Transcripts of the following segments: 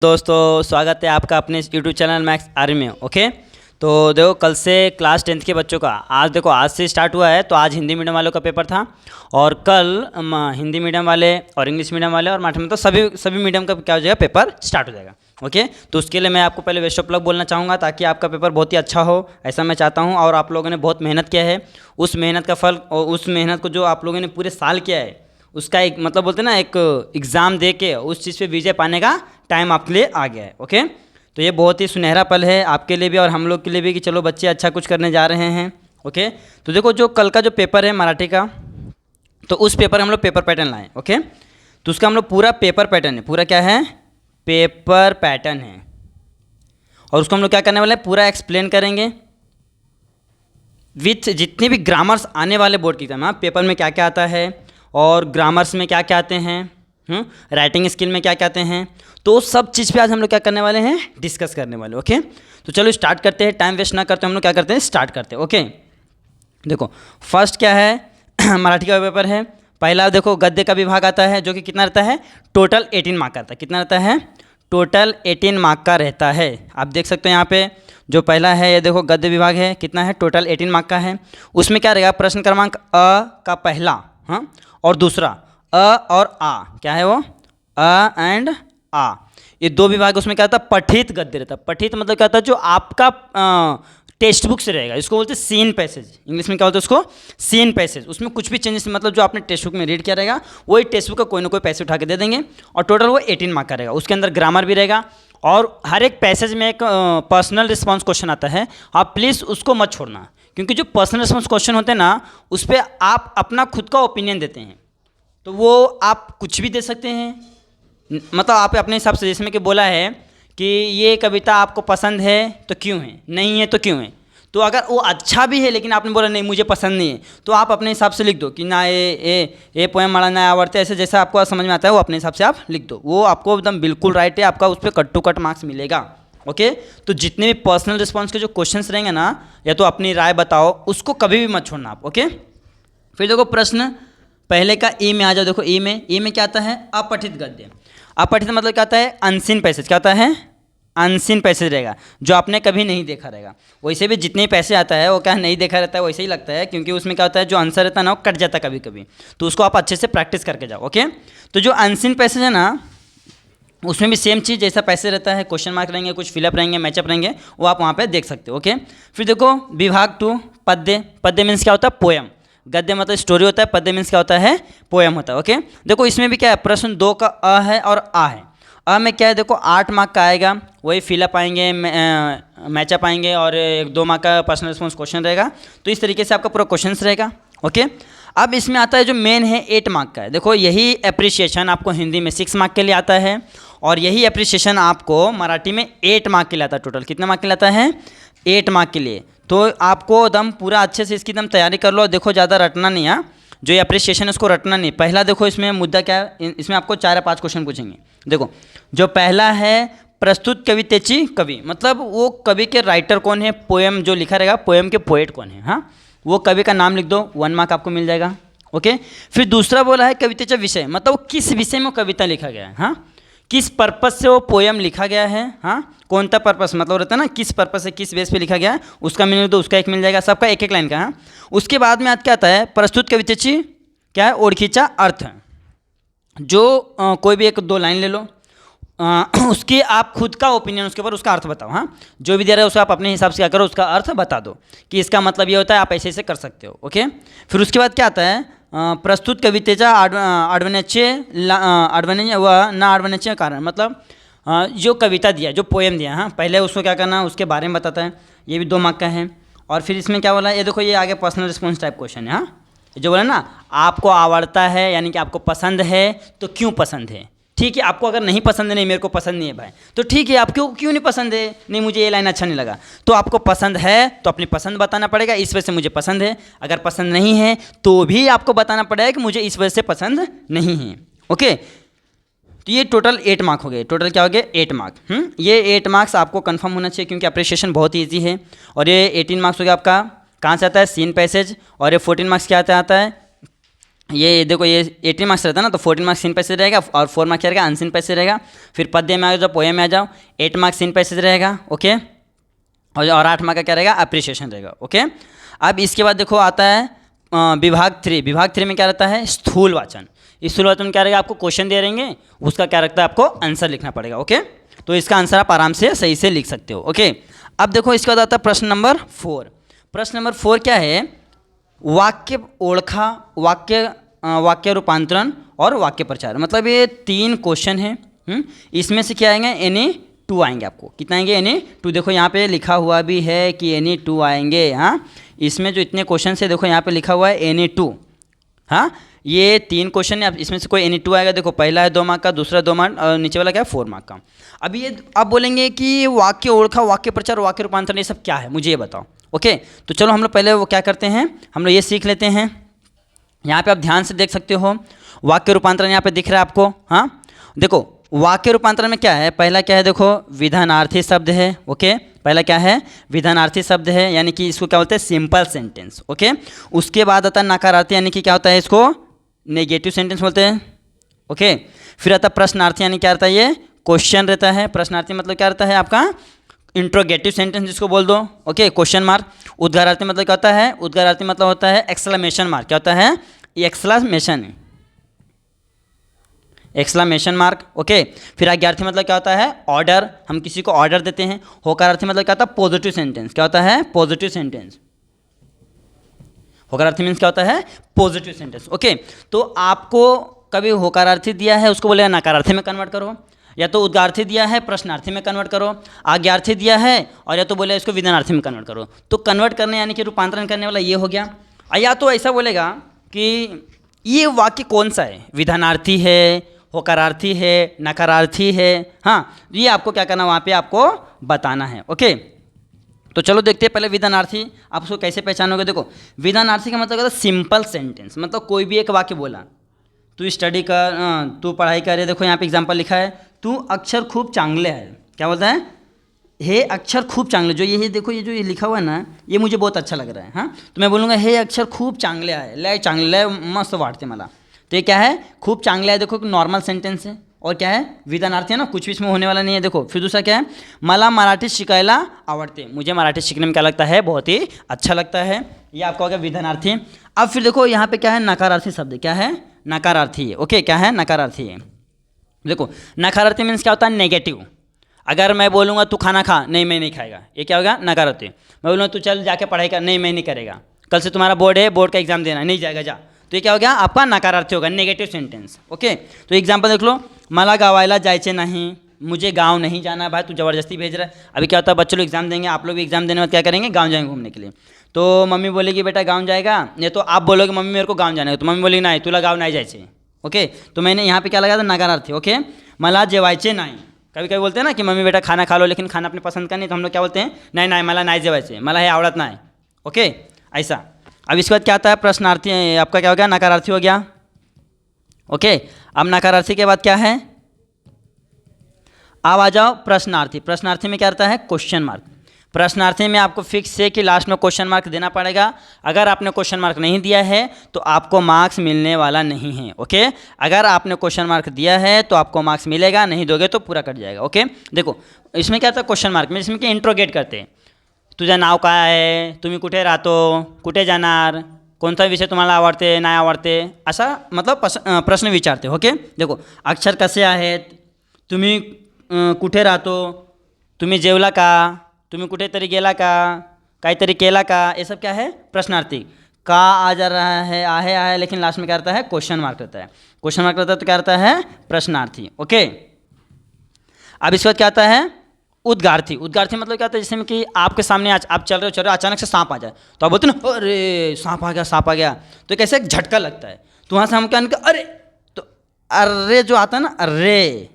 दोस्तों स्वागत है आपका अपने यूट्यूब चैनल मैथ्स आर्मी में। ओके, तो देखो कल से क्लास 10th के बच्चों का आज से स्टार्ट हुआ है। तो आज हिंदी मीडियम वालों का पेपर था और कल हिंदी मीडियम वाले और इंग्लिश मीडियम वाले और मराठी में तो सभी मीडियम का क्या हो जाएगा, पेपर स्टार्ट हो जाएगा। ओके, तो उसके लिए मैं आपको पहले बेस्ट ऑफ लक बोलना चाहूँगा ताकि आपका पेपर बहुत ही अच्छा हो, ऐसा मैं चाहता हूँ। और आप लोगों ने बहुत मेहनत किया है, उस मेहनत का फल और उस मेहनत को जो आप लोगों ने पूरे साल किया है उसका एक मतलब बोलते हैं ना, एक एग्ज़ाम दे के उस चीज़ पे विजय पाने का टाइम आपके लिए आ गया है। ओके, तो ये बहुत ही सुनहरा पल है आपके लिए भी और हम लोग के लिए भी कि चलो बच्चे अच्छा कुछ करने जा रहे हैं। ओके, तो देखो जो कल का जो पेपर है मराठी का, तो उस पेपर हम लोग पेपर पैटर्न लाएँ। ओके, तो उसका हम लोग पूरा पेपर पैटर्न है, पूरा क्या है, पेपर पैटर्न है। और उसको हम लोग क्या करने वाले हैं, पूरा एक्सप्लेन करेंगे विथ जितने भी ग्रामर्स आने वाले बोर्ड की एग्जाम। पेपर में क्या क्या आता है और ग्रामर्स में क्या क्या आते हैं, राइटिंग स्किल में क्या क्या आते हैं, तो सब चीज़ पे आज हम लोग क्या करने वाले हैं, डिस्कस करने वाले। ओके, तो चलो स्टार्ट करते हैं, टाइम वेस्ट ना करते हम लोग क्या करते हैं, स्टार्ट करते हैं। ओके, देखो फर्स्ट क्या है मराठी का पेपर है। पहला देखो गद्य का विभाग आता है जो कि कितना रहता है, टोटल 18 मार्क का रहता है। कितना रहता है, टोटल 18 मार्क का रहता है। आप देख सकते हो यहाँ पे जो पहला है ये देखो गद्य विभाग है, कितना है, टोटल 18 मार्क का है। उसमें क्या रहेगा, प्रश्न क्रमांक अ का पहला और दूसरा अ और आ, क्या है वो, अ एंड आ, ये दो विभाग उसमें क्या होता है, पठित गद्य रहता है। पठित मतलब क्या होता है, जो आपका टेक्स्ट बुक से रहेगा, इसको बोलते हैं सीन पैसेज, इंग्लिश में क्या बोलते हैं उसको, सीन पैसेज। उसमें कुछ भी चेंजेस मतलब जो आपने टेक्स्ट बुक में रीड किया रहेगा वही टेक्स्ट बुक का कोई ना कोई पैसे उठा के दे देंगे और टोटल वो 18 मार्क का रहेगा। उसके अंदर ग्रामर भी रहेगा और हर एक पैसेज में एक पर्सनल रिस्पॉन्स क्वेश्चन आता है। आप प्लीज़ उसको मत छोड़ना, क्योंकि जो पर्सनल रिस्पॉन्स क्वेश्चन होते हैं ना, उस पर आप अपना खुद का ओपिनियन देते हैं, तो वो आप कुछ भी दे सकते हैं। मतलब आप अपने हिसाब से, जैसे में कि बोला है कि ये कविता आपको पसंद है तो क्यों है, नहीं है तो क्यों है। तो अगर वो अच्छा भी है लेकिन आपने बोला नहीं मुझे पसंद नहीं है, तो आप अपने हिसाब से लिख दो कि ना ये पोएम मला ना आवड़ते, ऐसे जैसा आपको समझ में आता है वो अपने हिसाब से आप लिख दो। वो आपको एकदम बिल्कुल राइट है, आपका उस पर कट टू कट मार्क्स मिलेगा। ओके, तो जितने भी पर्सनल रिस्पॉन्स के जो क्वेश्चंस रहेंगे ना, या तो अपनी राय बताओ, उसको कभी भी मत छोड़ना आप। ओके, फिर देखो प्रश्न पहले का ई में आ जाओ। देखो ई में क्या आता है, अपठित गद्य। अपठित मतलब क्या आता है, अनसीन पैसेज। क्या आता है, अनसीन पैसेज रहेगा, जो आपने कभी नहीं देखा रहेगा। वैसे भी जितने पैसे आता है वो क्या नहीं देखा रहता है, वैसे ही लगता है, क्योंकि उसमें क्या होता है, जो आंसर रहता है ना वो कट जाता है कभी कभी, तो उसको आप अच्छे से प्रैक्टिस करके जाओ। ओके, तो जो अनसीन पैसेज है ना, उसमें भी सेम चीज़ जैसा पैसे रहता है, क्वेश्चन मार्क रहेंगे, कुछ फिलअप रहेंगे, मैचअप रहेंगे, वो आप वहाँ पे देख सकते हो। ओके, फिर देखो विभाग 2 पद्य। पद्य मीन्स क्या होता है, पोएम। गद्य मतलब स्टोरी होता है, पद्य मीन्स क्या होता है, पोएम होता है। ओके, देखो इसमें भी क्या है, प्रश्न 2 का अ है और आ है। अ में क्या है, देखो 8 मार्क का आएगा, वही फिलअप आएंगे, मैचअप आएंगे और 1-2 मार्क का पर्सनल रिस्पॉन्स क्वेश्चन रहेगा। तो इस तरीके से आपका पूरा क्वेश्चन रहेगा। ओके, अब इसमें आता है जो मेन है 8 मार्क का है। देखो यही अप्रिसिएशन आपको हिंदी में 6 मार्क के लिए आता है और यही अप्रिसिएशन आपको मराठी में 8 मार्क के लिए आता है। टोटल कितना मार्क के लिए आता है, 8 मार्क के लिए। तो आपको एकदम पूरा अच्छे से इसकी एकदम तैयारी कर लो। देखो ज़्यादा रटना नहीं है, जो ये अप्रिसिएशन है उसको रटना नहीं। पहला देखो इसमें मुद्दा क्या है, इसमें आपको 4 या 5 क्वेश्चन पूछेंगे। देखो जो पहला है, प्रस्तुत कवितेची कवि, मतलब वो कवि के राइटर कौन है, पोएम जो लिखा रहेगा, पोएम के पोएट कौन है, हाँ वो कवि का नाम लिख दो, 1 मार्क आपको मिल जाएगा। ओके, फिर दूसरा बोला है कवितेचा विषय, मतलब वो किस विषय में कविता लिखा गया है, हाँ किस पर्पस से वो पोएम लिखा गया है, हाँ कौन सा पर्पस मतलब रहता है ना, किस पर्पस से किस बेस पे लिखा गया है, उसका मीनिंग दो, उसका 1 मिल जाएगा, सबका 1-1 लाइन का। हाँ, उसके बाद में आज क्या आता है, प्रस्तुत कवितेची क्या है, ओळखीचा अर्थ। जो कोई भी 1-2 लाइन ले लो, उसकी आप खुद का ओपिनियन उसके ऊपर, उसका अर्थ बताओ। हाँ, जो भी दे रहा है उसको आप अपने हिसाब से क्या करो, उसका अर्थ बता दो कि इसका मतलब ये होता है, आप ऐसे ऐसे कर सकते हो। ओके, फिर उसके बाद क्या आता है, प्रस्तुत कवितेचा आडवण्याचे व ना आडवण्याचे कारण, मतलब जो कविता दिया, जो पोएम दिया, हाँ पहले उसको क्या करना, उसके बारे में बताता है, ये भी 2 मार्क का है। और फिर इसमें क्या बोला, ये देखो ये आगे पर्सनल रिस्पॉन्स टाइप क्वेश्चन है। हाँ, जो बोला ना, आपको आवड़ता है यानी कि आपको पसंद है, तो क्यों पसंद है, ठीक है। आपको अगर नहीं पसंद है, नहीं मेरे को पसंद नहीं है भाई, तो ठीक है, आप क्यों नहीं पसंद है, नहीं मुझे ये लाइन अच्छा नहीं लगा, तो आपको पसंद है तो अपनी पसंद बताना पड़ेगा, इस वजह से मुझे पसंद है। अगर पसंद नहीं है तो भी आपको बताना पड़ेगा कि मुझे इस वजह से पसंद नहीं है। ओके, तो ये टोटल 8 मार्क हो गए। टोटल क्या हो गया, 8 मार्क। ये 8 मार्क्स आपको कंफर्म होना चाहिए, क्योंकि अप्रिसिएशन बहुत ईजी है। और ये 18 मार्क्स हो गया आपका, कहाँ से आता है, सीन पैसेज। और ये 14 मार्क्स क्या आता है, ये देखो ये 18 मार्क्स रहता है ना, तो 14 मार्क्स सीन पैसेज रहेगा और 4 मार्क्स रहेगा अनसीन पैसेज रहेगा। फिर पद्य में आ जाओ, पोएम में आ जाओ, 8 मार्क्स सीन पैसेज रहेगा। ओके, और 8 मार्क का क्या रहेगा, अप्रिशिएशन रहेगा। ओके, अब इसके बाद देखो आता है विभाग 3। विभाग 3 में क्या रहता है, स्थूल वाचन। इस स्थूल वाचन में क्या रहेगा, आपको क्वेश्चन दे रहेंगे, उसका क्या रखता है, आपको आंसर लिखना पड़ेगा। ओके, तो इसका आंसर आप आराम से सही से लिख सकते हो। ओके, अब देखो इसके बाद आता है प्रश्न नंबर 4। प्रश्न नंबर 4 क्या है, वाक्य ओळखा, वाक्य रूपांतरण और वाक्य प्रचार। मतलब ये 3 क्वेश्चन हैं। इसमें से क्या आएंगे, एनी 2 आएंगे। आपको कितना आएंगे, एनी 2। देखो यहाँ पे लिखा हुआ भी है कि एनी 2 आएंगे। हाँ, इसमें जो इतने क्वेश्चन है देखो यहाँ पे लिखा हुआ है एनी 2। हाँ, ये 3 क्वेश्चन है, इसमें से कोई एनी 2 आएगा। देखो पहला है 2 मार्क का, दूसरा 2 मार्क और नीचे वाला क्या है 4 मार्क का। अब ये आप बोलेंगे कि वाक्य ओळखा, वाक्य प्रचार, वाक्य रूपांतरण ये सब क्या है, मुझे ये बताओ। ओके, तो चलो हम लोग पहले वो क्या करते हैं, हम लोग ये सीख लेते हैं। यहाँ पे आप ध्यान से देख सकते हो, वाक्य रूपांतरण यहाँ पे दिख रहा है आपको। हाँ, देखो वाक्य रूपांतरण में क्या है, पहला क्या है, देखो विधानार्थी शब्द है। ओके, पहला क्या है, विधानार्थी शब्द है, यानी कि इसको क्या बोलते हैं, सिंपल सेंटेंस। ओके, उसके बाद आता है नकारार्थी, यानी कि क्या होता है, इसको नेगेटिव सेंटेंस बोलते हैं। ओके, फिर आता है प्रश्नार्थी, यानी क्या रहता है, ये क्वेश्चन रहता है। प्रश्नार्थी मतलब क्या रहता है, आपका इंट्रोगेटिव सेंटेंस जिसको बोल दो। Okay, question mark. उद्गारार्थी मतलब क्या होता है, उद्गारार्थी मतलब होता है एक्सक्लेमेशन मार्क। क्या होता है, एक्सक्लेमेशन मार्क। ओके, फिर आज्ञार्थी मतलब क्या होता है, ऑर्डर, हम किसी को ऑर्डर देते हैं। होकारार्थी मतलब क्या होता है, पॉजिटिव सेंटेंस। क्या होता है, पॉजिटिव सेंटेंस। होकारार्थी मीन्स क्या होता है, पॉजिटिव सेंटेंस। ओके, तो आपको कभी होकारार्थी दिया है उसको बोलेगा नकारार्थी में कन्वर्ट करो, या तो उद्गार्थी दिया है प्रश्नार्थी में कन्वर्ट करो, आज्ञार्थी दिया है और या तो बोले इसको विधानार्थी में कन्वर्ट करो। तो कन्वर्ट करने यानी कि रूपांतरण करने वाला ये हो गया। या तो ऐसा बोलेगा कि ये वाक्य कौन सा है, विधानार्थी है, होकारार्थी है, नकारार्थी है। हाँ, ये आपको क्या करना, वहाँ पे आपको बताना है। ओके, तो चलो देखते हैं पहले विधानार्थी, आप उसको कैसे पहचानोगे। देखो विधानार्थी का मतलब होता है सिंपल सेंटेंस, मतलब कोई भी एक वाक्य बोला, तू स्टडी कर, तू पढ़ाई कर। देखो यहाँ पे एग्जांपल लिखा है, तू अक्षर खूब चांगले है। क्या बोलता है, हे अक्षर खूब चांगले। जो ये देखो, ये जो ये लिखा हुआ है ना, ये मुझे बहुत अच्छा लग रहा है। हाँ, तो मैं बोलूँगा हे अक्षर खूब चांगले आहे, लय चांगले, लय मस्त वाटते मला। तो ये क्या है, खूब चांगले है। देखो नॉर्मल सेंटेंस है। और क्या है, विधानार्थी है ना, कुछ भी इसमें होने वाला नहीं है। देखो फिर दूसरा क्या है, मला मराठी शिकायला आवडते। मुझे मराठी सीखने में क्या लगता है, बहुत ही अच्छा लगता है। ये आपका हो गया विधानार्थी। अब फिर देखो यहाँ पे क्या है, नकारार्थी शब्द। क्या है, नकारार्थी है। ओके, क्या है, नकारार्थी है। देखो नकारार्थी मीन्स क्या होता है, नेगेटिव। अगर मैं बोलूँगा तू खाना खा, नहीं मैं नहीं खाएगा, ये क्या होगा, नकारार्थी। मैं बोलूँगा तू चल जाके पढ़ाई कर, नहीं मैं नहीं करेगा। कल से तुम्हारा बोर्ड है, बोर्ड का एग्जाम देना, नहीं जाएगा जा। तो ये क्या हो गया, आपका नकारार्थी होगा, नेगेटिव सेंटेंस। ओके, तो एग्जाम्पल देख लो, मला गावायला जायचे नहीं, मुझे गांव नहीं जाना। भाई तू ज़बरदस्ती भेज रहा है। अभी क्या होता है, बच्चे लोग एग्जाम देंगे, आप लोग भी एग्जाम देने में क्या करेंगे, गांव जाएंगे घूमने के लिए। तो मम्मी बोलेगी बेटा गांव जाएगा, या तो आप बोलोगे मम्मी मेरे को गांव जाना है, तो मम्मी बोलेगी नहीं तुला गांव नहीं जायचे। ओके, तो मैंने यहाँ पे क्या लगाया था, नकारार्थी। ओके, मला जेवायचे नाही। कभी कभी बोलते हैं ना कि मम्मी बेटा खाना खा लो, लेकिन खाना अपने पसंद का नहीं, तो हम लोग क्या बोलते हैं, नहीं नहीं मला नाही जेवायचे, मला हे आवडत नाही। ओके, ऐसा। अब इसके बाद क्या आता है, प्रश्नार्थी, आपका क्या हो गया, नकारार्थी हो गया। ओके, अब नकारार्थी के बाद क्या है, अब आ जाओ प्रश्नार्थी। प्रश्नार्थी में क्या रहता है, क्वेश्चन मार्क। प्रश्नार्थी में आपको फिक्स है कि लास्ट में क्वेश्चन मार्क देना पड़ेगा। अगर आपने क्वेश्चन मार्क नहीं दिया है तो आपको मार्क्स मिलने वाला नहीं है। ओके, अगर आपने क्वेश्चन मार्क दिया है तो आपको मार्क्स मिलेगा, नहीं दोगे तो पूरा कट जाएगा। ओके, देखो इसमें क्या था, क्वेश्चन मार्क में इसमें क्या इंट्रोगेट करते हैं, तुझं नाव काय आहे, तुम्ही कुठे राहतो, कुठे जाणार, कोणता विषय तुम्हाला आवडते नाही आवडते, असा मतलब प्रश्न विचारते। ओके, देखो अक्षर कसे आहेत, तुम्ही कुठे राहतो, तुम्ही जेवला का, तुम्ही कुठेतरी गेला का, काहीतरी केला का, ये सब क्या है, प्रश्नार्थी। का आ जा रहा है, आहे, लेकिन लास्ट में क्या रहता है, क्वेश्चन मार्क रहता है। क्वेश्चन मार्क रहता है तो क्या रहता है, प्रश्नार्थी। ओके, अब इसके बाद क्या आता है, उद्गार्थी। उद्गार्थी मतलब क्या होता है, जैसे कि आपके सामने आप चल रहे हो, अचानक से सांप आ जाए, तो आप बोलते हैं ना अरे सांप आ गया, सांप आ गया। तो कैसे एक झटका लगता है, तो वहाँ से हम क्या अरे, तो अरे जो आता है ना, अरे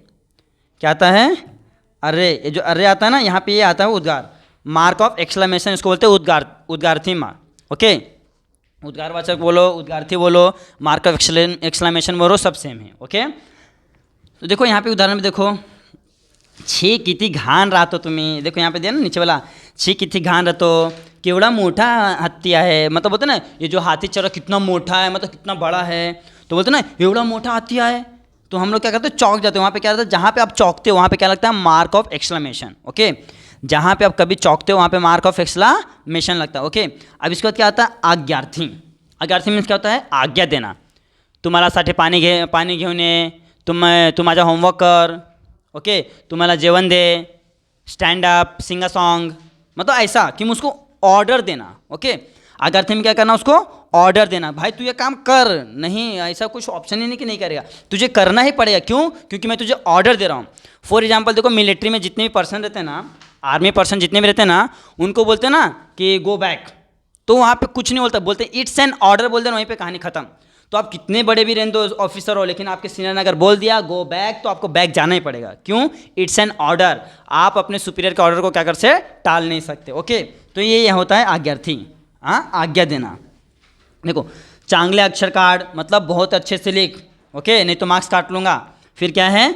क्या आता है, अरे, ये जो अरे आता है ना, यहाँ पे ये आता है उद्गार, मार्क ऑफ एक्सक्लेमेशन, इसको बोलते हैं उद्गार, उद्गार्थी मार्क। ओके, उद्गारवाचक बोलो, उद्गार्थी बोलो, मार्क ऑफ एक्सक्लेमेशन बोलो, सब सेम है। ओके, तो देखो यहाँ पे उदाहरण में देखो, छी किती घाण राहतो तुम्ही। देखो यहाँ पे दिया ना नीचे वाला, छी किती घाण राहतो, केवड़ा मोटा हाथी है, मतलब बोलते ना ये जो हाथी चल रहा कितना मोटा है, मतलब कितना बड़ा है, तो बोलते ना एवड़ा मोटा हाथी है, तो हम लोग क्या करते हैं चौंक जाते हैं। वहाँ पे क्या रहता है, जहाँ पे आप चौंकते हो वहाँ पे क्या लगता है, मार्क ऑफ एक्सक्लेमेशन। ओके, जहाँ पे आप कभी चौंकते हो वहाँ पे मार्क ऑफ एक्सक्लेमेशन लगता है। ओके, अब इसके बाद क्या आता है, आज्ञार्थी। आज्ञार्थी मीन्स क्या होता है, आज्ञा देना। तुम्हाला साठी पाणी घेऊन ये, तू माझा होमवर्क कर, ओके, तुम्हाला जेवण दे, stand up, sing a song, मतलब ऐसा कि उसको ऑर्डर देना। ओके, आज्ञार्थी में क्या करना, उसको ऑर्डर देना, भाई तू ये काम कर, नहीं ऐसा कुछ ऑप्शन ही नहीं कि नहीं करेगा, तुझे करना ही पड़ेगा। क्यों? क्योंकि मैं तुझे ऑर्डर दे रहा हूँ। फॉर एग्जाम्पल देखो, मिलिट्री में जितने भी पर्सन रहते हैं ना, आर्मी पर्सन जितने भी रहते हैं ना, उनको बोलते हैं ना कि गो बैक, तो वहाँ पे कुछ नहीं बोलता, बोलते इट्स एन ऑर्डर, बोलते हैं, वहीं पे कहानी खत्म। तो आप कितने बड़े भी रहें दो ऑफिसर हो, लेकिन आपके सीनियर ने अगर बोल दिया गो बैक, तो आपको बैक जाना ही पड़ेगा। क्यों? इट्स एन ऑर्डर, आप अपने सुपीरियर के ऑर्डर को क्या कर से टाल नहीं सकते। ओके, तो ये होता है आज्ञार्थी, हाँ, आज्ञा देना। देखो, चांगले अक्षर काढ, मतलब बहुत अच्छे से लिख, ओके, नहीं तो मार्क्स काट लूँगा। फिर क्या है,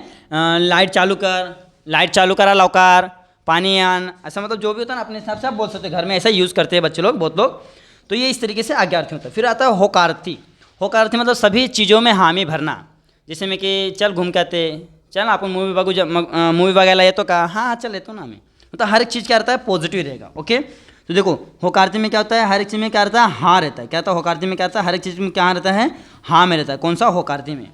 लाइट चालू कर, लाइट चालू करा लवकर, पानी आन, ऐसा मतलब जो भी होता है ना अपने हिसाब से आप बोल सकते हैं, घर में ऐसा यूज़ करते हैं बच्चे लोग, बहुत लोग। तो ये इस तरीके से आज्ञार्थी होता है। फिर आता है होकार्थी। होकार्थी मतलब सभी चीज़ों में हामी भरना, जैसे में कि चल घूम के आते, चल आपण मूवी बघायला येतो का, हाँ चल येतो ना, आम्ही, मतलब हर एक चीज़ क्या रहता है, पॉजिटिव रहेगा। ओके, तो देखो होकार्थी में क्या होता है, हर एक चीज़ में क्या रहता है, हाँ रहता है। क्या होता है होकार्थी में, क्या रहता है, हर एक चीज़ में क्या रहता है, हाँ में रहता है। कौन सा, होकार्थी में।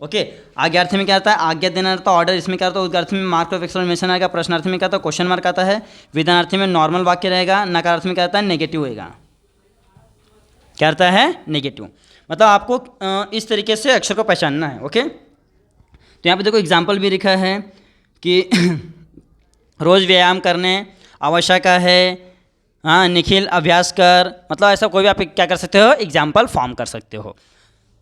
ओके, आज्ञार्थी में क्या रहता है, आज्ञा देना रहता है, ऑर्डर। इसमें क्या रहता है, उद्गार्थी में मार्क ऑफ एक्सक्लेमेशन आएगा, प्रश्नार्थी में क्या होता है, क्वेश्चन मार्क आता है, विधानार्थी में नॉर्मल वाक्य रहेगा, नकारार्थी में क्या रहता है, नेगेटिव होएगा। क्या रहता है, नेगेटिव। मतलब आपको इस तरीके से अक्षर को पहचानना है। ओके, तो यहाँ पे देखो एग्जाम्पल भी लिखा है कि रोज़ व्यायाम करने आवश्यक है, हाँ, निखिल अभ्यास कर, मतलब ऐसा कोई भी आप क्या कर सकते हो, एग्जाम्पल फॉर्म कर सकते हो।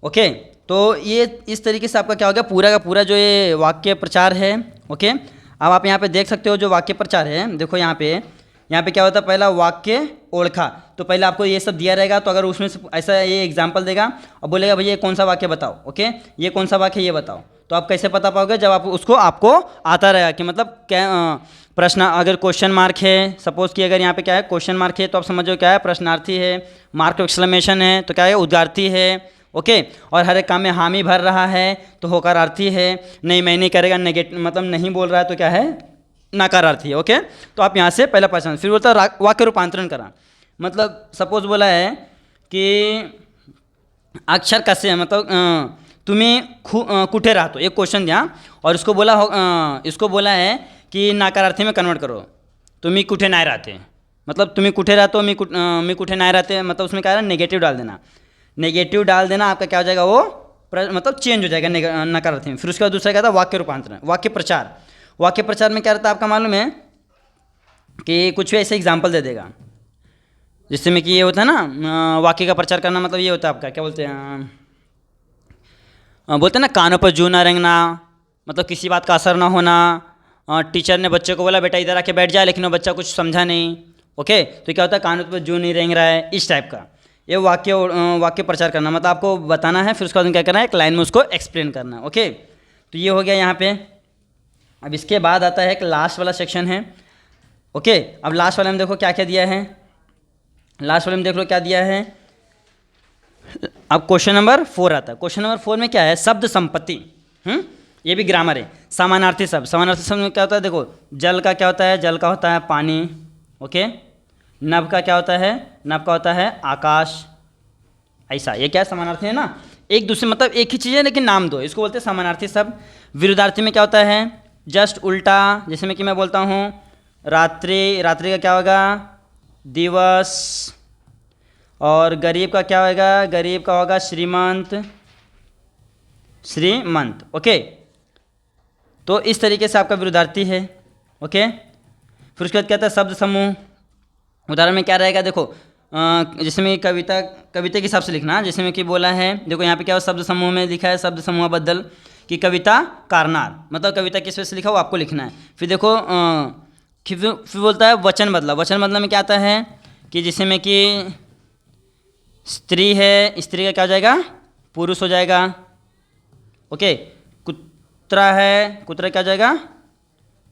ओके, तो ये इस तरीके से आपका क्या हो गया, पूरा का पूरा जो ये वाक्य प्रचार है। ओके, अब आप यहाँ पे देख सकते हो जो वाक्य प्रचार है, देखो यहाँ पे क्या होता है, पहला वाक्य ओळखा, तो पहले आपको ये सब दिया रहेगा, तो अगर उसमें से ऐसा ये एग्जाम्पल देगा और बोलेगा भैया ये कौन सा वाक्य बताओ, ओके, ये कौन सा वाक्य ये बताओ, तो आप कैसे पता पाओगे, जब आप उसको आपको आता रहेगा कि मतलब क्या प्रश्न, अगर क्वेश्चन मार्क है, सपोज कि अगर यहाँ पे क्या है क्वेश्चन मार्क है, तो आप समझो क्या है, प्रश्नार्थी है, मार्क ऑफ एक्सक्लेमेशन है, तो क्या है, उद्गार्थी है। ओके, और हर एक काम में हामी भर रहा है, तो होकारार्थी है, नहीं मैं नहीं करेगा, नेगेटिव मतलब नहीं बोल रहा है, तो क्या है, नकारार्थी है। ओके, तो आप यहाँ से पहला पहचान। फिर बोलता है वाक्य रूपांतरण करा, मतलब सपोज बोला है कि अक्षर कसे है, मतलब तुम्ही कुठे राहतो, एक क्वेश्चन दिया और इसको बोला है कि नकारार्थी में कन्वर्ट करो, तुम्ही कुठे नाही राहते, मतलब तुम्ही कुठे रहते हो, मी कुठे नहीं रहते, मतलब उसमें क्या है, नेगेटिव डाल देना। नेगेटिव डाल देना, आपका क्या हो जाएगा, वो मतलब चेंज हो जाएगा नकारार्थी में। फिर उसके बाद दूसरा क्या था, वाक्य रूपांतरण, वाक्य प्रचार। वाक्य प्रचार में क्या रहता है, आपका मालूम है कि कुछ भी ऐसे एग्जाम्पल दे देगा, जिससे में कि ये होता है ना, वाक्य का प्रचार करना मतलब ये होता है आपका, क्या बोलते हैं ना, कानों पर जू ना रेंगना, मतलब किसी बात का असर ना होना। टीचर ने बच्चे को बोला बेटा इधर आके बैठ जाए, लेकिन वो बच्चा कुछ समझा नहीं। ओके, तो क्या होता है, कानों पर जू नहीं रेंग रहा है, इस टाइप का। ये वाक्य प्रचार करना, मतलब आपको बताना है, फिर उसके बाद क्या करना है, एक लाइन में उसको एक्सप्लेन करना है। ओके, तो ये हो गया यहाँ पे। अब इसके बाद आता है एक लास्ट वाला सेक्शन है। ओके, अब लास्ट वाले में देखो क्या क्या दिया है, लास्ट वाले में देख लो क्या दिया है। अब क्वेश्चन नंबर 4 आता है। क्वेश्चन नंबर 4 में क्या है, शब्द संपत्ति। ये भी ग्रामर है। समानार्थी शब्द, समानार्थी शब्द में क्या होता है, देखो जल का क्या होता है, जल का होता है पानी। ओके, नभ का क्या होता है, नभ का होता है आकाश। ऐसा ये क्या समानार्थी है ना, एक दूसरे मतलब एक ही चीज़ है लेकिन नाम दो, इसको बोलते हैं समानार्थी शब्द। विरुद्धार्थी में क्या होता है, जस्ट उल्टा, जैसे में कि मैं बोलता हूँ रात्रि, रात्रि का क्या होगा, दिवस। और गरीब का क्या होगा, गरीब का होगा श्रीमंत, श्रीमंत। ओके, तो इस तरीके से आपका विरुद्धार्थी है। ओके, फिर उसके बाद क्या था, शब्द समूह। उदाहरण में क्या रहेगा, देखो जैसे में कविता के हिसाब से लिखना, जैसे में कि बोला है, देखो यहाँ पे क्या हो, शब्द समूह में लिखा है, शब्द समूह बदल कि कविता कारनार, मतलब कविता किस वजह से लिखा वो आपको लिखना है। फिर देखो फिर बोलता है वचन बदला। वचन बदला में क्या आता है कि जैसे में कि स्त्री है, स्त्री का क्या हो जाएगा, पुरुष हो जाएगा। ओके, कुत्रा है, कुत्रा क्या हो जाएगा,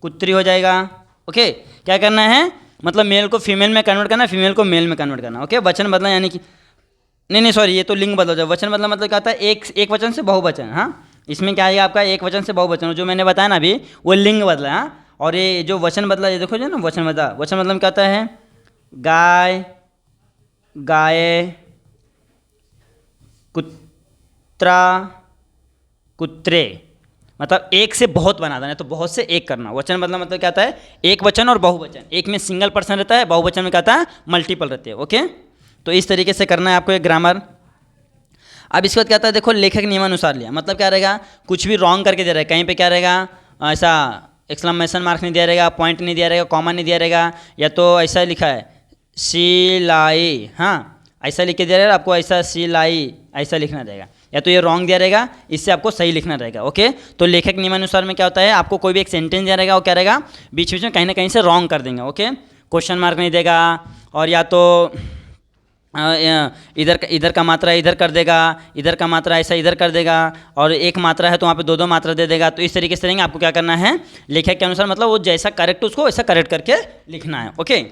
कुत्री हो जाएगा। ओके, क्या करना है, मतलब मेल को फीमेल में कन्वर्ट करना, फीमेल को मेल में कन्वर्ट करना। ओके, वचन बदलना यानी कि नहीं सॉरी, ये तो लिंग बदल जाए। वचन बदलना मतलब क्या होता है, एक वचन से बहुवचन। हाँ, इसमें क्या आएगा आपका, एक वचन से बहुवचन, जो मैंने बताया ना अभी, वो लिंग बदला। हाँ, और ये जो वचन बदला, ये देखो जो ना वचन बदला, वचन मतलब क्या होता है, गाय, गाये, कुत्रा, कुत्रे, मतलब एक से बहुत बना देना, तो बहुत से एक करना। वचन बदला मतलब क्या होता है, एक वचन और बहुवचन, एक में सिंगल पर्सन रहता है, बहुवचन में क्या होता है, मल्टीपल रहते हैं। ओके, तो इस तरीके से करना है आपको एक ग्रामर। अब इसके बाद क्या होता है, देखो लेखक नियमानुसार लिया, मतलब क्या रहेगा, कुछ भी रॉन्ग करके दे रहा है, कहीं पे क्या रहेगा, ऐसा एक्सक्लेमेशन मार्क नहीं दिया रहेगा, पॉइंट नहीं दिया रहेगा, कॉमा नहीं दिया रहेगा, या तो ऐसा लिखा है सिलाई, हाँ ऐसा लिख के दिया रहेगा, आपको ऐसा सिलाई ऐसा लिखना रहेगा, या तो ये रॉन्ग दिया रहेगा, इससे आपको सही लिखना रहेगा। ओके, तो लेखक नियमानुसार में क्या होता है, आपको कोई भी एक सेंटेंस दिया रहेगा, वो क्या रहेगा, बीच बीच में कहीं ना कहीं से रॉन्ग कर देंगे। ओके, क्वेश्चन मार्क नहीं देगा, और या तो इधर का मात्रा इधर कर देगा, इधर का मात्रा ऐसा इधर कर देगा, और एक मात्रा है तो वहाँ पे दो मात्रा दे देगा। तो इस तरीके से रहेंगे, आपको क्या करना है, लेखक के अनुसार, मतलब वो जैसा करेक्ट उसको वैसा करेक्ट करके लिखना है। ओके,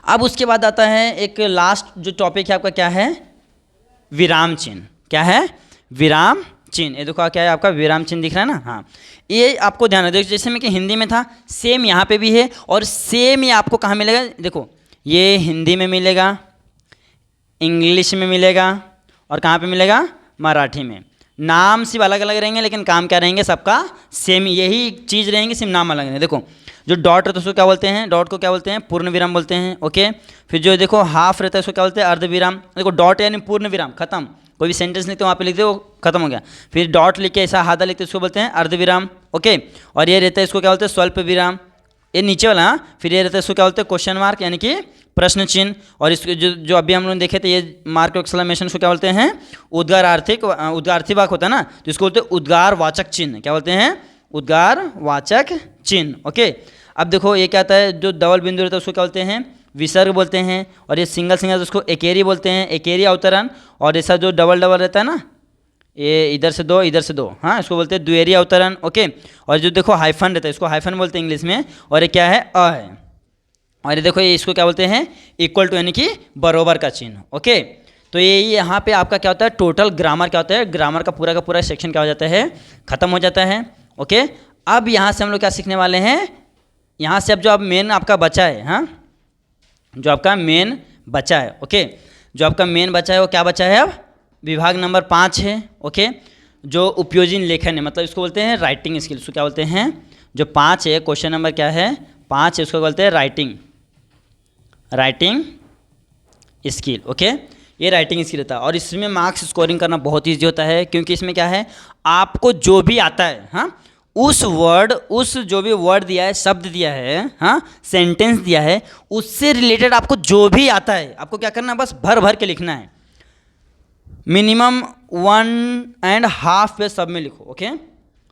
अब उसके बाद आता है एक लास्ट जो टॉपिक है आपका, क्या है, विराम चिन्ह। क्या है, विराम चिन्ह। ये देखो क्या है आपका, विराम चिन्ह दिख रहा है ना। हाँ, ये आपको ध्यान रखो, जैसे में कि हिंदी में था, सेम यहाँ पे भी है, और सेम ये आपको कहाँ मिलेगा, देखो ये हिंदी में मिलेगा, इंग्लिश में मिलेगा, और कहाँ पे मिलेगा, मराठी में। नाम सिर्फ अलग अलग रहेंगे, लेकिन काम क्या रहेंगे, सबका सेम यही चीज़ रहेंगे, सिर्फ नाम अलग रहेंगे। देखो जो डॉट रहता है उसको क्या बोलते हैं, डॉट को क्या बोलते हैं, पूर्ण विराम बोलते हैं। ओके, फिर जो देखो हाफ रहता है उसको क्या बोलते हैं, अर्ध विराम। देखो डॉट यानी पूर्ण विराम, खत्म, कोई भी सेंटेंस लिखते हो वहाँ पे लिखते हो, खत्म हो गया। फिर डॉट लिख के ऐसा आधा लिखते हैं, उसको बोलते हैं अर्ध विराम। ओके, और ये रहता है, इसको क्या बोलते हैं, स्वल्प विराम, ये नीचे वाला। हाँ, फिर ये रहता है, इसको क्या बोलते हैं, क्वेश्चन मार्क यानी कि प्रश्न चिन्ह। और इसको जो अभी हम लोग देखे थे, ये मार्क एक्सक्लेमेशन को क्या बोलते हैं, उद्गारार्थी वाक्य होता है ना, तो इसको बोलते हैं उद्गारवाचक चिन्ह। क्या बोलते हैं, उद्गारवाचक चिन्ह। ओके, अब देखो ये क्या आता है, जो डबल बिंदु रहता है उसको क्या बोलते हैं, विसर्ग बोलते हैं, और ये सिंगल तो उसको एकेरी बोलते हैं, एकेरी अवतरण। और ऐसा जो डबल रहता है ना, ये इधर से दो इधर से दो, हाँ इसको बोलते हैं द्विएरी अवतरण। ओके, और जो देखो हाइफन रहता है, इसको हाइफन बोलते हैं इंग्लिश में, और ये क्या है, अ है। और ये देखो ये इसको क्या बोलते हैं, इक्वल टू यानी कि बरोबर का चिन्ह। ओके, तो ये यहाँ पे आपका क्या होता है, टोटल ग्रामर क्या होता है, ग्रामर का पूरा सेक्शन क्या हो जाता है, खत्म हो जाता है। ओके, अब यहाँ से हम लोग क्या सीखने वाले हैं, यहाँ से अब जो अब मेन आपका बचा है, हाँ जो आपका मेन बचा है। ओके, जो आपका मेन बचा है वो क्या बचा है, अब विभाग नंबर 5 है। ओके, जो उपयोजन लेखन है, मतलब इसको बोलते हैं राइटिंग स्किल। इसको क्या बोलते हैं, जो 5 है, क्वेश्चन नंबर क्या है, 5 है, उसको बोलते हैं राइटिंग स्किल। ओके, ये राइटिंग स्किल होता है, और इसमें मार्क्स स्कोरिंग करना बहुत ईजी होता है, क्योंकि इसमें क्या है, आपको जो भी आता है, हाँ उस जो भी वर्ड दिया है, शब्द दिया है, हाँ सेंटेंस दिया है, उससे रिलेटेड आपको जो भी आता है, आपको क्या करना है, बस भर के लिखना है। मिनिमम 1.5 पेज सब में लिखो। ओके,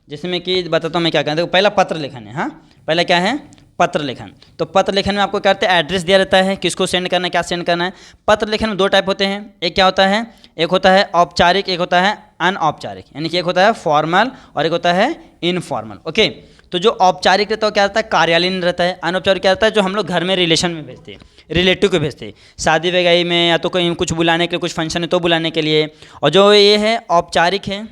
जैसे मैं कि बताता हूँ मैं क्या कहता हूँ। पहला पत्र लेखन है, हाँ पहला क्या है, पत्र लेखन। तो पत्र लेखन में आपको क्या करते हैं, एड्रेस दिया रहता है, किसको सेंड करना है, क्या सेंड करना है। पत्र लेखन में 2 टाइप होते हैं, एक क्या होता है, एक होता है औपचारिक, एक होता है अनऔपचारिक, यानी कि एक होता है फॉर्मल और एक होता है इनफॉर्मल। ओके, तो जो औपचारिक रहता है वो क्या रहता है, कार्यालयीन रहता है। अनौपचारिक क्या रहता है, जो हम लोग घर में रिलेशन में भेजते हैं, रिलेटिव को भेजते हैं, शादी वगैरह में, या तो कहीं कुछ बुलाने के लिए, कुछ फंक्शन है तो बुलाने के लिए। और जो ये है औपचारिक है,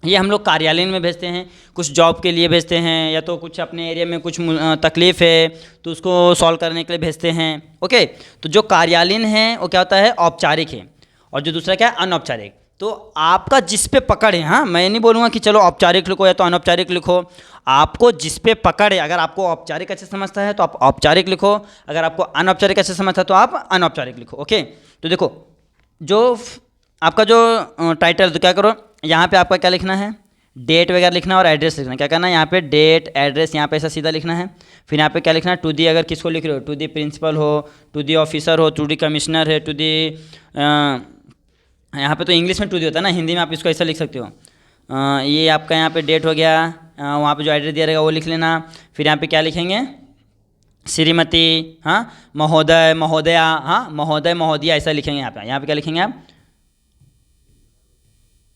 ये हम लोग कार्यालय में भेजते हैं, कुछ जॉब के लिए भेजते हैं, या तो कुछ अपने एरिया में कुछ तकलीफ़ है तो उसको सॉल्व करने के लिए भेजते हैं। ओके, तो जो कार्यालयीन है वो क्या होता है, औपचारिक है, और जो दूसरा क्या है, अनौपचारिक। तो आपका जिस पे पकड़ है, हाँ मैं नहीं बोलूँगा कि चलो औपचारिक लिखो या तो अनौपचारिक लिखो, आपको जिस पे पकड़ है, अगर आपको औपचारिक अच्छे समझता है तो आप औपचारिक लिखो, अगर आपको अनौपचारिक अच्छे समझता है तो आप अनौपचारिक लिखो। ओके, तो देखो जो आपका जो टाइटल, तो क्या करो, यहाँ पे आपका क्या लिखना है, डेट वगैरह लिखना और एड्रेस लिखना। क्या करना है, यहाँ पे डेट एड्रेस यहाँ पे ऐसा सीधा लिखना है। फिर यहाँ पे क्या लिखना है, टू दी, अगर किसको लिख रहे हो, टू दी प्रिंसिपल हो, टू दी ऑफिसर हो, टू दी कमिश्नर है, टू दी, यहाँ पे तो इंग्लिश में टू दी होता है ना, हिंदी में आप इसको ऐसा लिख सकते हो। ये आपका यहाँ पे डेट हो गया, वहाँ पे जो एड्रेस दिया रहेगा वो लिख लेना। फिर यहाँ पे क्या लिखेंगे, श्रीमती, हाँ महोदय, महोदया, हाँ महोदय महोदया ऐसा लिखेंगे। यहाँ पे क्या लिखेंगे आप,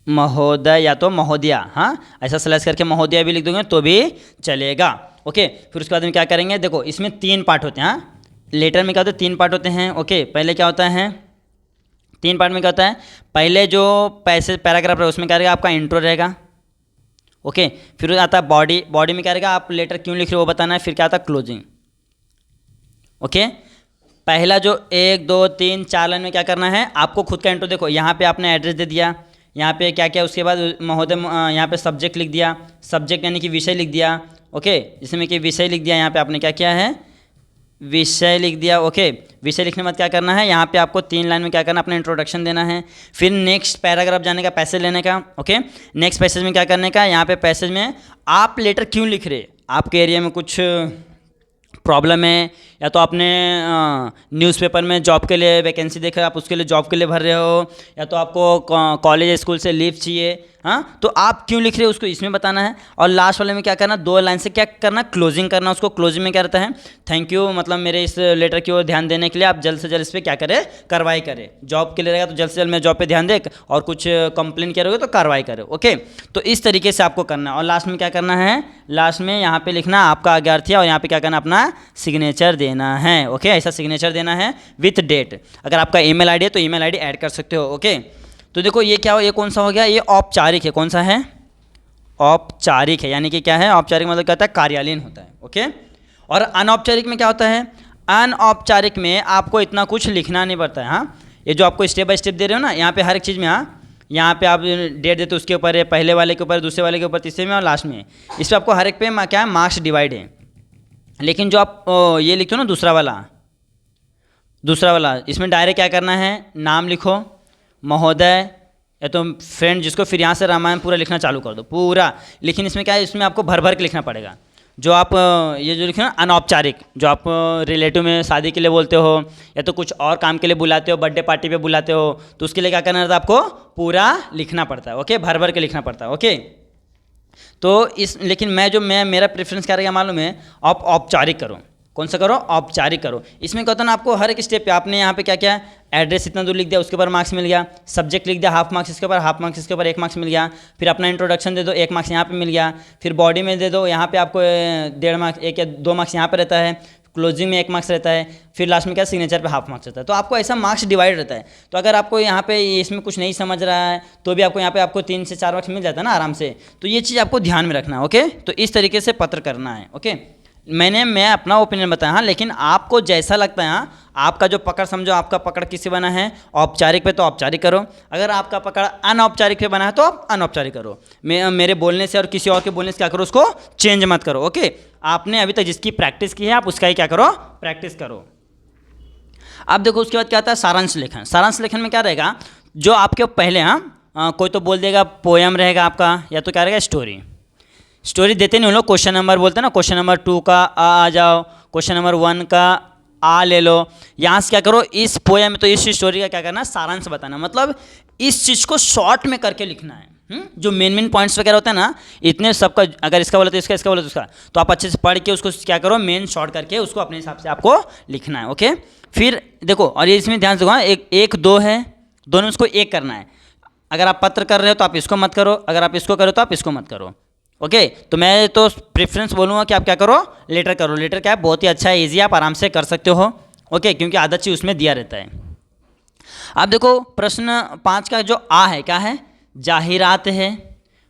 महोदय या तो महोदया, हाँ ऐसा स्लैश करके महोदया भी लिख दोगे तो भी चलेगा। ओके, फिर उसके बाद में क्या करेंगे, देखो इसमें 3 पार्ट होते हैं। हाँ, लेटर में क्या होता है, 3 पार्ट होते हैं। ओके, पहले क्या होता है, 3 पार्ट में क्या होता है, पहले जो पैराग्राफ है उसमें क्या रहेगा, आपका इंट्रो रहेगा। ओके, फिर आता है बॉडी। बॉडी में क्या रहेगा, आप लेटर क्यों लिख रहे हो वो बताना है। फिर क्या आता है क्लोजिंग। ओके, पहला जो 1 2 3 4 लाइन में क्या करना है, आपको खुद का इंट्रो। देखो यहाँ पे आपने एड्रेस दे दिया, यहाँ पे क्या क्या, उसके बाद महोदय यहाँ पे सब्जेक्ट लिख दिया, सब्जेक्ट यानी कि विषय लिख दिया। ओके, जिसमें कि विषय लिख दिया, यहाँ पे आपने क्या किया है, विषय लिख दिया। ओके, विषय लिखने के बाद क्या करना है, यहाँ पे आपको 3 लाइन में क्या करना है, अपना इंट्रोडक्शन देना है। फिर नेक्स्ट पैराग्राफ जाने का, पैसेज लेने का। ओके, नेक्स्ट पैसेज में क्या करने का, यहाँ पे पैसेज में आप लेटर क्यों लिख रहे, आपके एरिया में कुछ प्रॉब्लम है, या तो आपने न्यूज़पेपर में जॉब के लिए वैकेंसी देखा, आप उसके लिए जॉब के लिए भर रहे हो, या तो आपको कॉलेज स्कूल से लीव चाहिए। हाँ, तो आप क्यों लिख रहे हो उसको इसमें बताना है। और लास्ट वाले में क्या करना, 2 लाइन से क्या करना, क्लोजिंग करना। उसको क्लोजिंग में क्या रहता है, थैंक यू, मतलब मेरे इस लेटर की ओर ध्यान देने के लिए, आप जल्द से जल्द इस पर क्या करें, कार्रवाई करें। जॉब के लिए रहेगा तो जल्द से जल्द मैं जॉब पे ध्यान दे, और कुछ कंप्लेन करोगे तो कार्रवाई करें। ओके, तो इस तरीके से आपको करना है। और लास्ट में क्या करना है, लास्ट में यहाँ पे लिखना आपका आज्ञार्थी, और यहाँ पे क्या करना, अपना सिग्नेचर देना है। ओके, ऐसा सिग्नेचर देना है विथ डेट। अगर आपका ईमेल आईडी है तो ईमेल आईडी ऐड कर सकते हो। ओके, तो देखो ये क्या हो, ये कौन सा हो गया, ये औपचारिक है। कौन सा है, औपचारिक है, यानी कि क्या है, औपचारिक मतलब क्या होता है, कार्यालयीन होता है। ओके, और अनौपचारिक में क्या होता है, अनौपचारिक में आपको इतना कुछ लिखना नहीं पड़ता है। हाँ, ये जो आपको स्टेप बाय स्टेप दे रहे हो ना, यहाँ पे हर एक चीज़ में, हाँ, यहाँ पे आप डेट देते हो उसके ऊपर है, पहले वाले के ऊपर, दूसरे वाले के ऊपर, तीसरे में और लास्ट में। इस पर आपको हर एक पे क्या है, मार्क्स डिवाइड है। लेकिन जो आप ये लिखते हो ना, दूसरा वाला, इसमें डायरेक्ट क्या करना है, नाम लिखो, महोदय, या तो फ्रेंड जिसको, फिर यहाँ से रामायण पूरा लिखना चालू कर दो पूरा। लेकिन इसमें क्या है, इसमें आपको भर भर के लिखना पड़ेगा। जो आप ये जो लिखे ना अनौपचारिक, जो आप रिलेटिव में शादी के लिए बोलते हो, या तो कुछ और काम के लिए बुलाते हो, बर्थडे पार्टी पे बुलाते हो, तो उसके लिए क्या करना रहता है, आपको पूरा लिखना पड़ता है। ओके, भर भर के लिखना पड़ता है। ओके, तो लेकिन मेरा प्रेफरेंस क्या रहेगा मालूम है, आप औपचारिक करो। कौन सा करो, औपचारिक करो। इसमें क्या होता है ना, आपको हर एक स्टेप पे आपने यहाँ पे क्या क्या, एड्रेस इतना दूर लिख दिया, उसके ऊपर मार्क्स मिल गया, सब्जेक्ट लिख दिया, हाफ मार्क्स इसके ऊपर, हाफ मार्क्स इसके ऊपर, 1 मार्क्स मिल गया। फिर अपना इंट्रोडक्शन दे दो, 1 मार्क्स यहाँ पे मिल गया। फिर बॉडी में दे दो, यहाँ पे आपको 1.5 मार्क्स, 1 या 2 मार्क्स यहाँ पे रहता है। क्लोजिंग में 1 मार्क्स रहता है। फिर लास्ट में क्या, सिग्नेचर पे हाफ मार्क्स रहता है। तो आपको ऐसा मार्क्स डिवाइड रहता है। तो अगर आपको यहाँ पे इसमें कुछ नहीं समझ रहा है तो भी आपको यहाँ पे आपको 3 से 4 मार्क्स मिल जाता है ना आराम से। तो ये चीज़ आपको ध्यान में रखना है। ओके, तो इस तरीके से पत्र करना है। ओके, मैं अपना ओपिनियन बताया, हाँ, लेकिन आपको जैसा लगता है, हाँ, आपका जो पकड़ समझो, आपका पकड़ किससे बना है, औपचारिक पे, तो औपचारिक करो। अगर आपका पकड़ अनौपचारिक पे बना है तो आप अनौपचारिक करो। मेरे बोलने से और किसी और के बोलने से क्या करो, उसको चेंज मत करो। ओके, आपने अभी तक जिसकी प्रैक्टिस की है आप उसका ही क्या करो, प्रैक्टिस करो। अब देखो उसके बाद क्या आता है, सारांश लेखन। सारांश लेखन में क्या रहेगा, जो आपके पहले, हाँ, कोई तो बोल देगा पोयम रहेगा आपका, या तो क्या रहेगा, स्टोरी देते नहीं, उन लोग क्वेश्चन नंबर बोलते हैं ना, क्वेश्चन नंबर 2 का आ जाओ, क्वेश्चन नंबर 1 का आ ले लो। यहाँ से क्या करो, इस पोएम में तो इस स्टोरी का क्या करना है, सारांश बताना, मतलब इस चीज़ को शॉर्ट में करके लिखना है। जो मेन पॉइंट्स वगैरह होता है ना, इतने सबका, अगर इसका बोला तो इसका, इसका बोला तो उसका, तो आप अच्छे से पढ़ के उसको क्या करो, मेन शॉर्ट करके उसको अपने हिसाब से आपको लिखना है। ओके, फिर देखो, और ये इसमें ध्यान से, एक 2 है, दोनों उसको एक करना है। अगर आप पत्र कर रहे हो तो आप इसको मत करो, अगर आप इसको करो तो आप इसको मत करो। ओके, तो मैं तो प्रेफरेंस बोलूँगा कि आप क्या करो, लेटर करो। लेटर क्या है, बहुत ही अच्छा है, ईजी, आप आराम से कर सकते हो। ओके, क्योंकि आदत चीज उसमें दिया रहता है। अब देखो प्रश्न 5 का जो आ है, क्या है, जाहिरात है,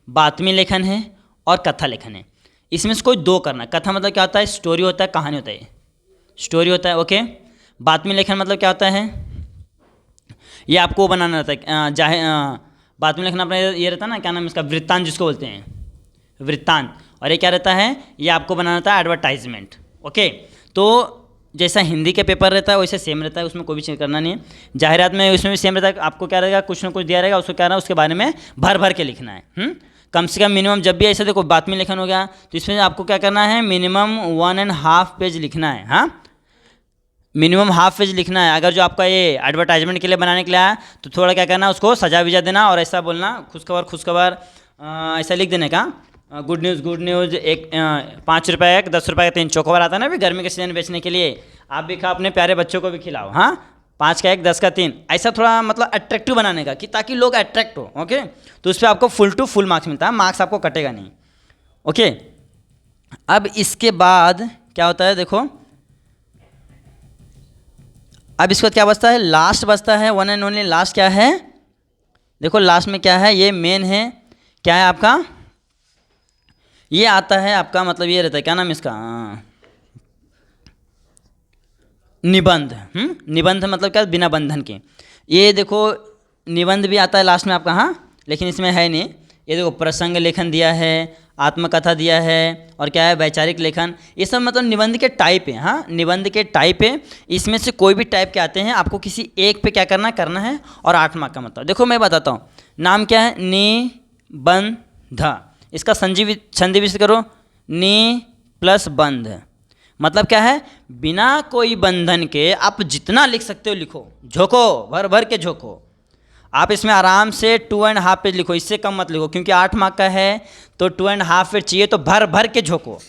बातमी लेखन है और कथा लेखन है। इसमें से कोई 2 करना। कथा मतलब क्या होता है, स्टोरी होता है, कहानी होता है, स्टोरी होता है। ओके, बातमी लेखन मतलब क्या होता है, ये आपको बनाना रहता है। बातमी लेखन अपना ये रहता है ना, क्या नाम है इसका, वृत्तांत जिसको बोलते हैं, वृत्तांत। और ये क्या रहता है, ये आपको बनाना रहता है एडवर्टाइजमेंट। ओके, तो जैसा हिंदी के पेपर रहता है वैसे सेम रहता है, उसमें कोई भी चीज़ करना नहीं है। जाहिरात में उसमें भी सेम रहता है, आपको क्या रहेगा, कुछ ना कुछ दिया रहेगा, उसको क्या है, उसके बारे में भर भर के लिखना है। कम से कम मिनिमम, जब भी ऐसे देखो बातमी लेखन हो गया तो इसमें आपको क्या करना है, मिनिमम 1.5 पेज लिखना है। हाँ, मिनिमम हाफ पेज लिखना है। अगर जो आपका ये एडवर्टाइजमेंट के लिए बनाने के लिए आया तो थोड़ा क्या करना, उसको सजा विजा देना और ऐसा बोलना, खुशखबर ऐसा लिख देने का, गुड न्यूज़, एक 5 रुपये एक, 10 रुपये का 3 चोकोबार आता है ना अभी गर्मी के सीजन बेचने के लिए, आप भी खाओ, अपने प्यारे बच्चों को भी खिलाओ। हाँ, 5 का 1, 10 का 3, ऐसा थोड़ा मतलब अट्रैक्टिव बनाने का, कि ताकि लोग अट्रैक्ट हो। ओके, तो उस पर आपको फुल टू फुल मार्क्स मिलता है, मार्क्स आपको कटेगा नहीं। ओके, अब इसके बाद क्या होता है देखो, अब इसके बाद क्या बचता है, लास्ट बचता है, वन एंड ओनली लास्ट क्या है, देखो लास्ट में क्या है, ये मेन है, क्या है आपका, ये आता है आपका, मतलब ये रहता है क्या नाम इसका, निबंध। निबंध मतलब क्या, बिना बंधन के। ये देखो निबंध भी आता है लास्ट में आपका, हाँ, लेकिन इसमें है नहीं। ये देखो प्रसंग लेखन दिया है, आत्मकथा दिया है, और क्या है, वैचारिक लेखन। ये सब मतलब निबंध के टाइप है, हाँ, निबंध के टाइप है। इसमें से कोई भी टाइप के आते हैं, आपको किसी एक पे क्या करना है। और 8 मार्क का मतलब देखो मैं बताता हूँ, नाम क्या है, निबंध। इसका संधि विच्छेद करो, नि प्लस बंध, मतलब क्या है, बिना कोई बंधन के आप जितना लिख सकते हो लिखो, झोंको, भर भर के झोंको। आप इसमें आराम से 2.5 पेज लिखो, इससे कम मत लिखो, क्योंकि 8 मार्क का है तो 2.5 पेज चाहिए, तो भर भर के झोंको।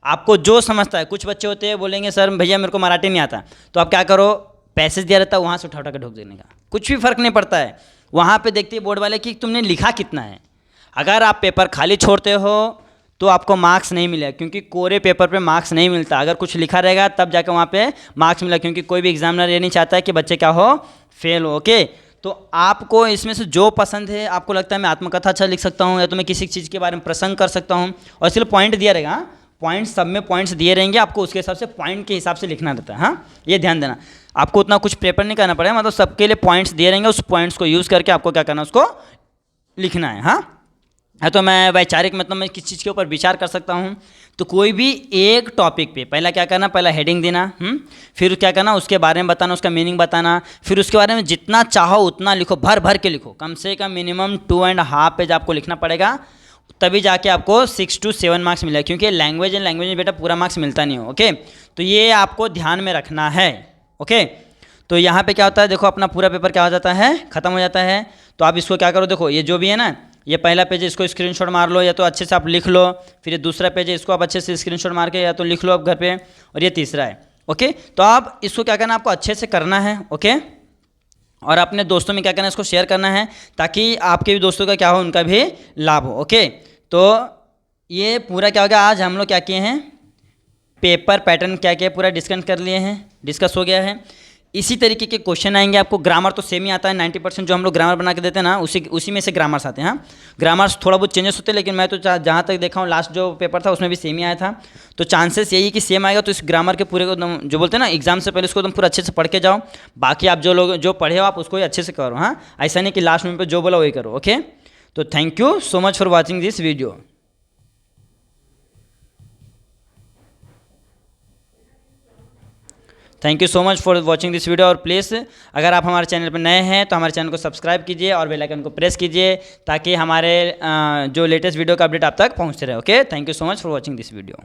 आपको जो समझता है, कुछ बच्चे होते हैं बोलेंगे सर भैया मेरे को मराठी नहीं आता, तो आप क्या करो, पैसेज दिया रहता है वहाँ से उठा के ढोक देने का, कुछ भी फर्क नहीं पड़ता है। वहाँ पे देखते हैं बोर्ड वाले कि तुमने लिखा कितना है। अगर आप पेपर खाली छोड़ते हो तो आपको मार्क्स नहीं मिलेगा, क्योंकि कोरे पेपर पे मार्क्स नहीं मिलता, अगर कुछ लिखा रहेगा तब जाकर वहाँ पे मार्क्स मिलेगा, क्योंकि कोई भी एग्जामिनर ये नहीं चाहता है कि बच्चे क्या हो, फेल हो। ओके, तो आपको इसमें से जो पसंद है, आपको लगता है मैं आत्मकथा अच्छा लिख सकता हूँ, या तो मैं किसी चीज़ के बारे में प्रसंग कर सकता हूँ, और इसलिए पॉइंट दिया रहेगा, पॉइंट सब में पॉइंट्स दिए रहेंगे, आपको उसके हिसाब से पॉइंट के हिसाब से लिखना रहता है। हाँ, ये ध्यान देना, आपको उतना कुछ पेपर नहीं करना पड़ेगा, मतलब सबके लिए पॉइंट्स दिए रहेंगे, उस पॉइंट्स को यूज़ करके आपको क्या करना है, उसको लिखना है। हाँ, है तो मैं वैचारिक मतलब मैं किस चीज़ के ऊपर विचार कर सकता हूँ, तो कोई भी एक टॉपिक पे पहला क्या करना, पहला हेडिंग देना, फिर क्या करना, उसके बारे में बताना, उसका मीनिंग बताना, फिर उसके बारे में जितना चाहो उतना लिखो, भर भर के लिखो, कम से कम मिनिमम 2.5 पेज आपको लिखना पड़ेगा, तभी जाके आपको 6 to 7 मार्क्स मिलेगा, क्योंकि लैंग्वेज में बेटा पूरा मार्क्स मिलता नहीं हो। ओके, तो ये आपको ध्यान में रखना है। ओके, तो यहाँ पे क्या होता है, देखो अपना पूरा पेपर क्या हो जाता है, ख़त्म हो जाता है। तो आप इसको क्या करो, देखो ये जो भी है ना, ये पहला पेज है, इसको स्क्रीनशॉट मार लो, या तो अच्छे से आप लिख लो। फिर ये दूसरा पेज है, इसको आप अच्छे से स्क्रीनशॉट मार के या तो लिख लो आप घर पे। और ये तीसरा है। ओके, तो आप इसको क्या करना, आपको अच्छे से करना है। ओके, और अपने दोस्तों में क्या करना है, इसको शेयर करना है, ताकि आपके भी दोस्तों का क्या हो, उनका भी लाभ हो। ओके, तो ये पूरा क्या हो गया, आज हम लोग क्या किए हैं, पेपर पैटर्न क्या क्या पूरा डिस्कस हो गया है। इसी तरीके के क्वेश्चन आएंगे आपको। ग्रामर तो सेम ही आता है, 90% जो हम लोग ग्रामर बना के देते हैं ना, उसी में से ग्रामर्स आते हैं। हाँ, ग्रामर्स थोड़ा बहुत चेंजेस होते हैं, लेकिन मैं तो जहाँ तक देखा हूँ लास्ट जो पेपर था उसमें भी सेम ही आया था, तो चांसेस यही कि सेम आएगा। तो इस ग्रामर के पूरे को एकदम जो बोलते हैं ना, एग्जाम से पहले उसको एकदम पूरा अच्छे से पढ़ के जाओ। बाकी आप जो पढ़े हो आप उसको ही अच्छे से करो। हाँ, ऐसा नहीं कि लास्ट में जो बोला वही करो। ओके, तो thank you so much for watching this video. Thank you so much for watching this video. और प्लीज़ अगर आप हमारे चैनल पर नए हैं तो हमारे चैनल को सब्सक्राइब कीजिए और बेल आइकन को प्रेस कीजिए, ताकि हमारे जो लेटेस्ट वीडियो का अपडेट आप तक पहुंचते रहे। Okay, thank you so much for watching this video.